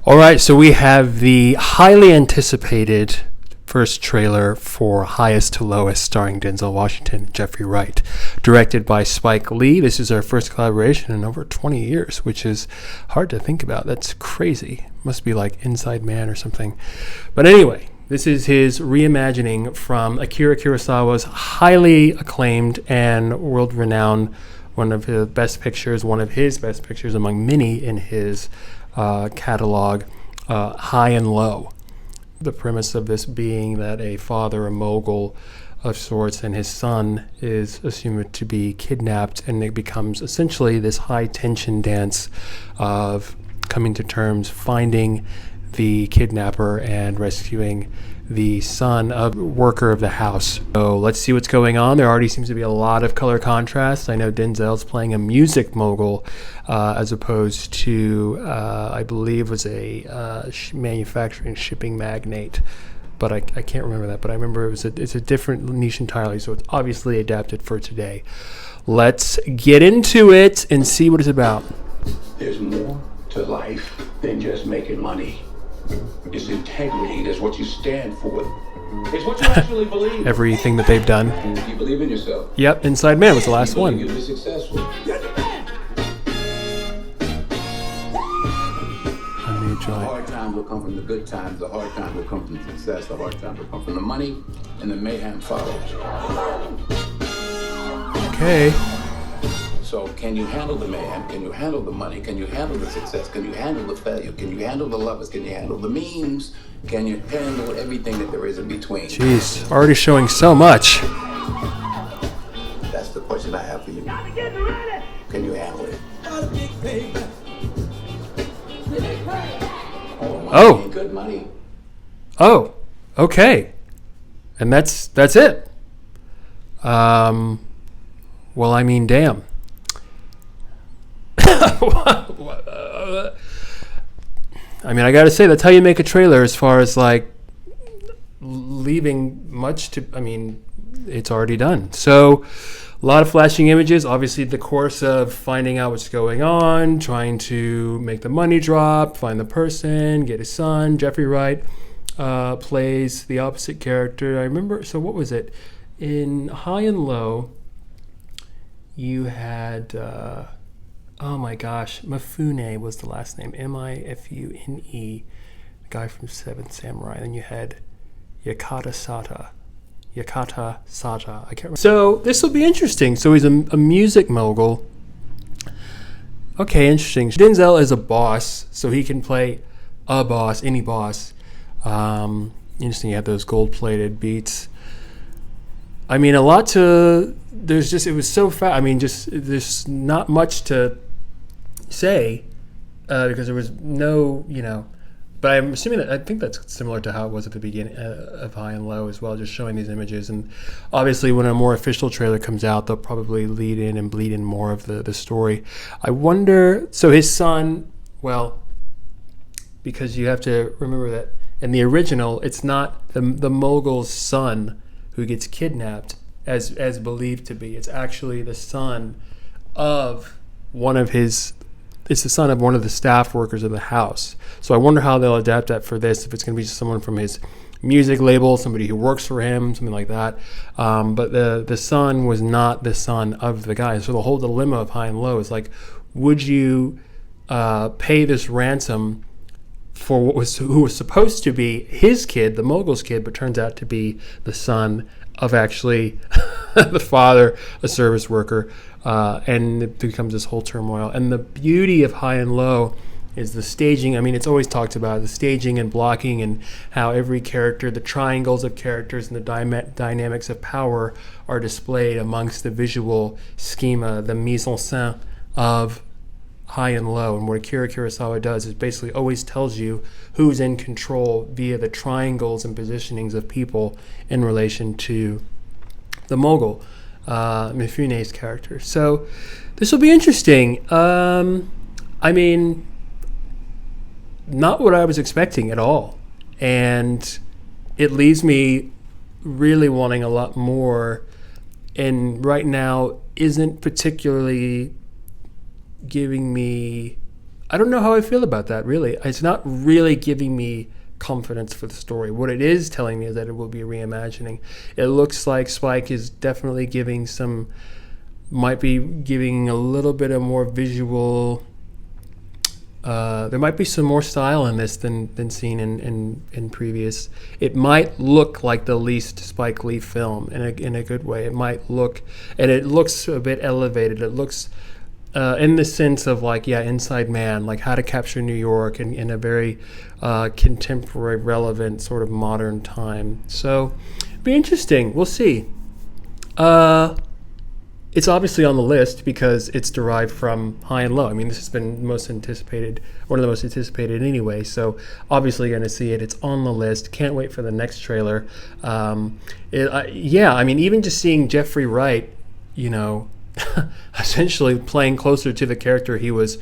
All right, so we have the highly anticipated first trailer for Highest to Lowest, starring Denzel Washington and Jeffery Wright, directed by Spike Lee. This is our first collaboration in over 20 years, which is hard to think about. That's crazy. Must be like Inside Man or something. But anyway, this is his reimagining from Akira Kurosawa's highly acclaimed and world-renowned, one of his best pictures among many in his catalog, High and Low. The premise of this being that a father, a mogul of sorts, and his son is assumed to be kidnapped, and it becomes essentially this high-tension dance of coming to terms, finding the kidnapper, and rescuing the son of a worker of the house. So let's see what's going on. There already seems to be a lot of color contrast. I know Denzel's playing a music mogul as opposed to, I believe, was a manufacturing shipping magnate. But I can't remember that. But I remember it's a different niche entirely, so it's obviously adapted for today. Let's get into it and see what it's about. There's more to life than just making money. It's integrity. That's what you stand for. It's what you actually believe. Everything that they've done. You believe in yourself. Yep, Inside Man was the last one. You'll be successful. The hard times will come from the good times. The hard times will come from success. The hard times will come from the money, and the mayhem follows. Okay. So can you handle the mayhem? Can you handle the money? Can you handle the success? Can you handle the failure? Can you handle the lovers? Can you handle the memes? Can you handle everything that there is in between? Jeez, already showing so much. That's the question I have for you. Can you handle it? Oh. Good money. Oh, okay. And that's it. Well, I mean, damn. I mean, I gotta say, that's how you make a trailer, as far as like leaving much to, I mean, it's already done. So a lot of flashing images, obviously the course of finding out what's going on, trying to make the money drop, find the person, get his son. Jeffery Wright plays the opposite character. I remember, so what was it? In High and Low, you had, oh my gosh, Mifune was the last name, Mifune, the guy from Seventh Samurai. Then you had Yakata Sata, I can't remember. So this will be interesting. So he's a music mogul. Okay, interesting. Denzel is a boss, so he can play a boss, any boss. Interesting, you have those gold-plated beats. I mean, it was so fast. I mean, there's not much to say because there was no, but I'm assuming I think that's similar to how it was at the beginning of High and Low as well, just showing these images. And obviously when a more official trailer comes out, they'll probably lead in and bleed in more of the story. I wonder, so his son, well, because you have to remember that in the original, it's not the mogul's son who gets kidnapped as believed to be. It's actually the son of one of the staff workers of the house. So I wonder how they'll adapt that for this, if it's going to be someone from his music label, somebody who works for him, something like that. But the son was not the son of the guy. So the whole dilemma of High and Low is like, would you pay this ransom for who was supposed to be his kid, the mogul's kid, but turns out to be the son of actually the father, a service worker, and it becomes this whole turmoil. And the beauty of High and Low is the staging. I mean, it's always talked about the staging and blocking, and how every character, the triangles of characters and the dynamics of power are displayed amongst the visual schema, the mise en scène of High and Low. And what Akira Kurosawa does is basically always tells you who's in control via the triangles and positionings of people in relation to the mogul, Mifune's character. So this will be interesting. I mean, not what I was expecting at all. And it leaves me really wanting a lot more, and right now isn't particularly giving me I don't know how I feel about that, really. It's not really giving me confidence for the story. What it is telling me is that it will be a reimagining. It looks like Spike is definitely might be giving a little bit of more visual. There might be some more style in this than seen in previous. It might look like the least Spike Lee film in a good way. It might look, and it looks a bit elevated. It looks in the sense of like, Inside Man, like How to Capture New York in a very contemporary, relevant, sort of modern time. So, be interesting. We'll see. It's obviously on the list because it's derived from High and Low. I mean, this has been one of the most anticipated anyway. So obviously going to see it. It's on the list. Can't wait for the next trailer. I mean, even just seeing Jeffrey Wright, essentially playing closer to the character he was,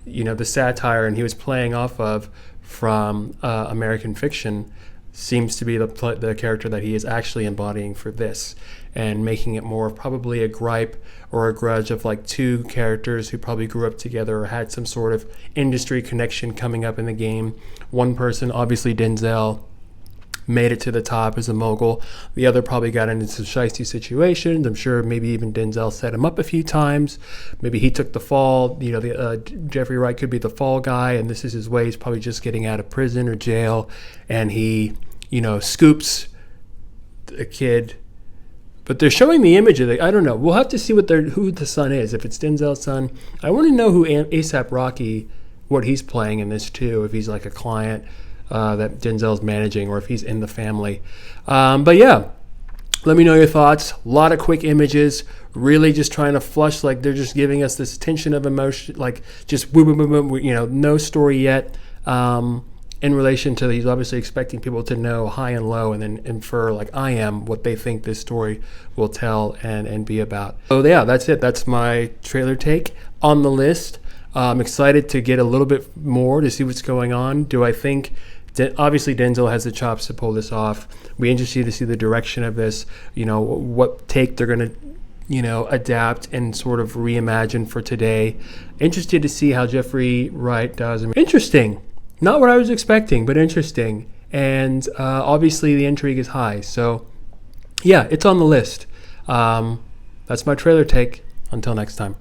the satire and he was playing off of from American Fiction, seems to be the character that he is actually embodying for this, and making it more probably a gripe or a grudge of like two characters who probably grew up together or had some sort of industry connection coming up in the game. One person, obviously Denzel, made it to the top as a mogul. The other probably got into some shysty situations. I'm sure maybe even Denzel set him up a few times. Maybe he took the fall. Jeffrey Wright could be the fall guy, and this is his way. He's probably just getting out of prison or jail, and he, scoops a kid. But they're showing the image of I don't know. We'll have to see who the son is. If it's Denzel's son, I want to know who A$AP Rocky, what he's playing in this too. If he's like a client that Denzel's managing, or if he's in the family. But yeah, let me know your thoughts. A lot of quick images, really just trying to flush, like they're just giving us this tension of emotion, like just boom, boom, boom, boom, no story yet. In relation to, he's obviously expecting people to know High and Low and then infer, like I am, what they think this story will tell and be about. So yeah, that's it. That's my trailer take on the list. I'm excited to get a little bit more to see what's going on. Do I think obviously Denzel has the chops to pull this off. We're interested to see the direction of this, what take they're going to adapt and sort of reimagine for today. Interested to see how Jeffrey Wright does. Interesting. Not what I was expecting, but interesting. And obviously the intrigue is high. So yeah, it's on the list. That's my trailer take. Until next time.